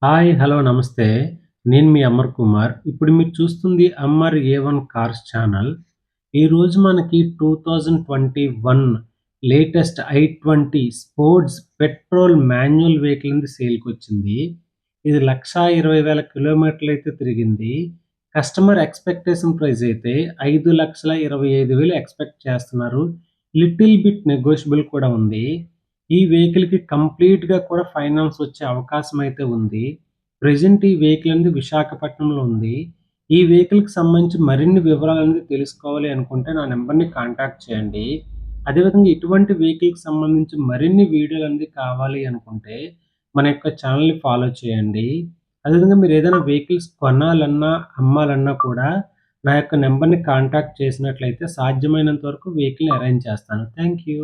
Hi! Hello! నమస్తే. నేను మీ అమర్ కుమార్. ఇప్పుడు మీరు చూస్తుంది అమర్ ఏ1 కార్స్ ఛానల్. ఈరోజు మనకి 2021 latest i20 sports petrol manual vehicle అనేది సేల్‌కొచ్చింది. ఇది 1,20,000 కిలోమీటర్లయితే తిరిగింది. కస్టమర్ ఎక్స్‌పెక్టేషన్ ప్రైస్ అయితే 5,25,000 ఎక్స్‌పెక్ట్ చేస్తున్నారు. లిటిల్ బిట్ నెగోషియబుల్ కూడా ఉంది. ఈ వెహికల్‌కి కంప్లీట్‌గా కూడా ఫైనాన్స్ వచ్చే అవకాశం అయితే ఉంది. ప్రెజెంట్ ఈ వెహికల్ అనేది విశాఖపట్నంలో ఉంది. ఈ వెహికల్‌కి సంబంధించి మరిన్ని వివరాలనేది తెలుసుకోవాలి అనుకుంటే నా నంబర్‌ని కాంటాక్ట్ చేయండి. అదేవిధంగా ఇటువంటి వెహికల్‌కి సంబంధించి మరిన్ని వీడియోలనేది కావాలి అనుకుంటే మన యొక్క ఛానెల్‌ని ఫాలో చేయండి. అదేవిధంగా మీరేదైనా వెహికల్స్ కొనాలన్నా, అమ్మాలన్నా కూడా నా యొక్క నంబర్‌ని కాంటాక్ట్ చేసినట్లయితే సాధ్యమైనంత వరకు వెహికల్‌ని అరేంజ్ చేస్తాను. Thank you.